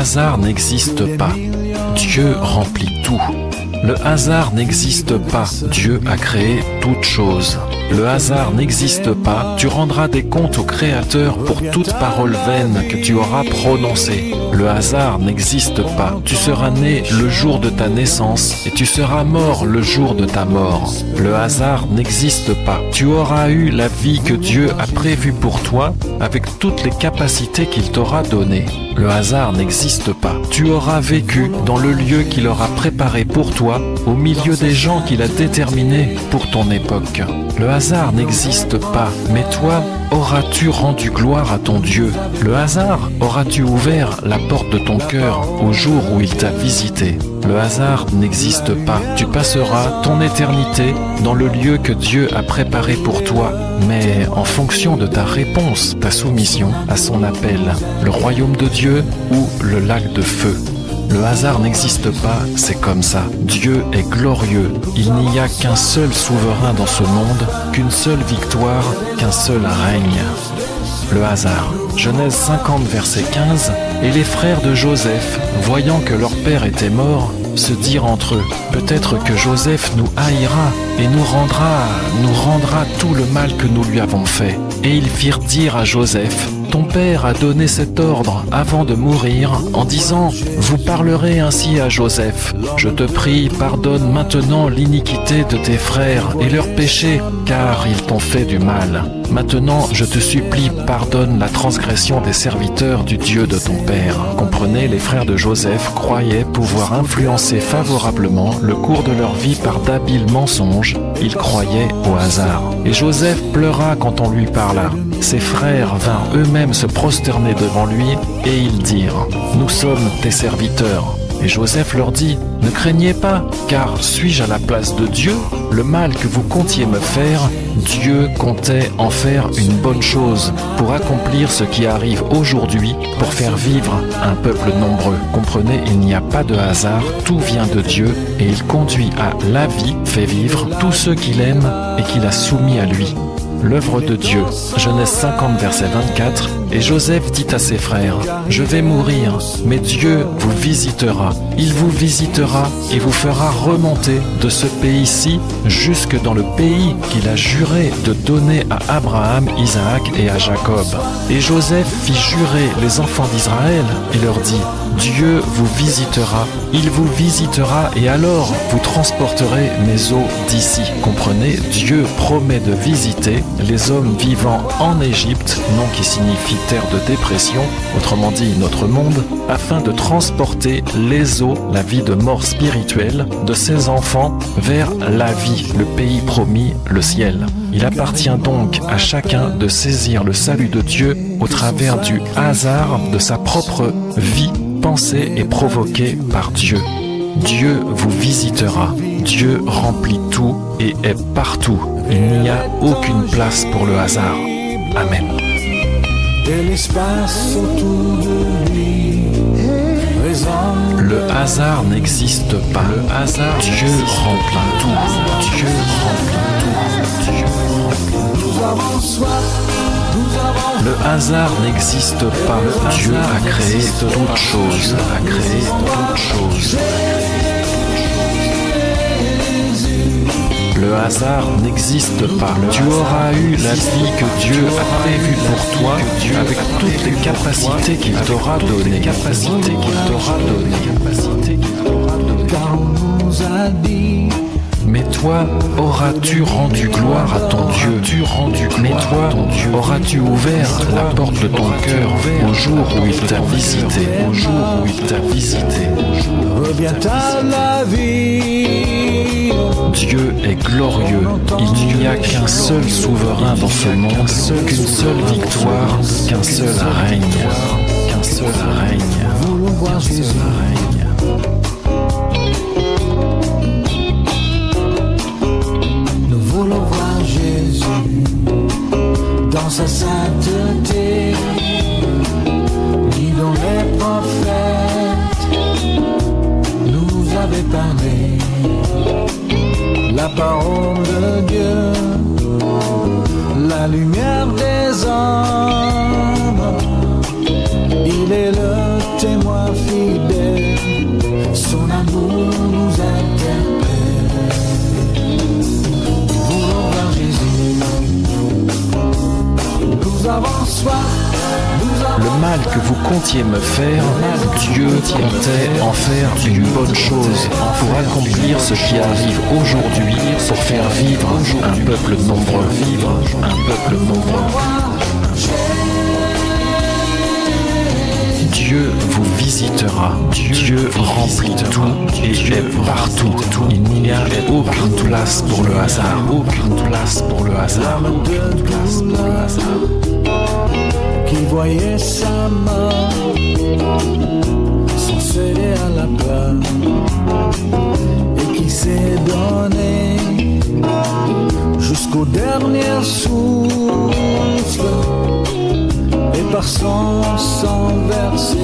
hasard n'existe pas. Dieu remplit tout. Le hasard n'existe pas. Dieu a créé toutes choses. Le hasard n'existe pas. Tu rendras des comptes au Créateur pour toute parole vaine que tu auras prononcée. Le hasard n'existe pas. Tu seras né le jour de ta naissance et tu seras mort le jour de ta mort. Le hasard n'existe pas. Tu auras eu la vie que Dieu a prévue pour toi avec toutes les capacités qu'il t'aura données. Le hasard n'existe pas. Tu auras vécu dans le lieu qu'il aura préparé pour toi, au milieu des gens qu'il a déterminés pour ton époque. Le hasard n'existe pas, mais toi, auras-tu rendu gloire à ton Dieu? Le hasard auras-tu ouvert la porte de ton cœur au jour où il t'a visité? Le hasard n'existe pas. Tu passeras ton éternité dans le lieu que Dieu a préparé pour toi, mais en fonction de ta réponse, ta soumission à son appel, le royaume de Dieu ou le lac de feu. Le hasard n'existe pas, c'est comme ça. Dieu est glorieux. Il n'y a qu'un seul souverain dans ce monde, qu'une seule victoire, qu'un seul règne. Le hasard. Genèse 50, verset 15. Et les frères de Joseph, voyant que leur père était mort, se dirent entre eux, peut-être que Joseph nous haïra et nous rendra tout le mal que nous lui avons fait. Et ils firent dire à Joseph, ton père a donné cet ordre avant de mourir en disant, vous parlerez ainsi à Joseph, je te prie, pardonne maintenant l'iniquité de tes frères et leurs péchés, car ils t'ont fait du mal. Maintenant, je te supplie, pardonne la transgression des serviteurs du Dieu de ton père. Comprenez, les frères de Joseph croyaient pouvoir influencer favorablement le cours de leur vie par d'habiles mensonges. Ils croyaient au hasard. Et Joseph pleura quand on lui parla. Ses frères vinrent eux-mêmes se prosterner devant lui et ils dirent, nous sommes tes serviteurs. Et Joseph leur dit, ne craignez pas, car suis-je à la place de Dieu? Le mal que vous comptiez me faire, Dieu comptait en faire une bonne chose pour accomplir ce qui arrive aujourd'hui, pour faire vivre un peuple nombreux. Comprenez, il n'y a pas de hasard, tout vient de Dieu et il conduit à la vie, fait vivre tous ceux qu'il aime et qu'il a soumis à lui. L'œuvre de Dieu, Genèse 50, verset 24, et Joseph dit à ses frères, je vais mourir, mais Dieu vous visitera. Il vous visitera et vous fera remonter de ce pays-ci jusque dans le pays qu'il a juré de donner à Abraham, Isaac et à Jacob. Et Joseph fit jurer les enfants d'Israël et leur dit, Dieu vous visitera, il vous visitera et alors vous transporterez mes eaux d'ici. Comprenez, Dieu promet de visiter les hommes vivant en Égypte, nom qui signifie terre de dépression, autrement dit notre monde, afin de transporter les eaux, la vie de mort spirituelle, de ses enfants vers la vie, le pays promis, le ciel. Il appartient donc à chacun de saisir le salut de Dieu au travers du hasard de sa propre vie, pensée et provoquée par Dieu. Dieu vous visitera. Dieu remplit tout et est partout. Il n'y a aucune place pour le hasard. Amen. Le hasard n'existe pas. Le hasard, Dieu remplit tout. Dieu remplit tout. Dieu remplit tout. Le hasard n'existe pas. Dieu a créé toutes choses. A créé toutes choses. Le hasard n'existe pas. Tu auras eu la vie que Dieu a prévue pour toi avec toutes les capacités qu'il t'aura données. Mais toi, auras-tu rendu gloire à ton Dieu? Mais toi, auras-tu ouvert la porte de ton cœur au jour où il t'a visité? Au jour où il t'a visité. Reviens à la vie. Dieu est glorieux. Il n'y a qu'un seul souverain dans ce monde, qu'une seule victoire, qu'un seul règne. Qu'un seul règne. Qu'un seul règne. Nous voulons voir Jésus dans sa sainteté, dont les prophètes nous avaient parlé. La parole de Dieu, la lumière des hommes, il est le témoin fidèle. comptiez me faire, Dieu comptait en faire une bonne chose pour accomplir ce qui arrive aujourd'hui, pour faire vivre un peuple nombreux, Dieu vous visitera, Dieu remplit tout et est partout. Il n'y a aucune place pour le hasard, Qui voyait sa main sans céder à la peur et qui s'est donné jusqu'au dernier souffle et par son sang versé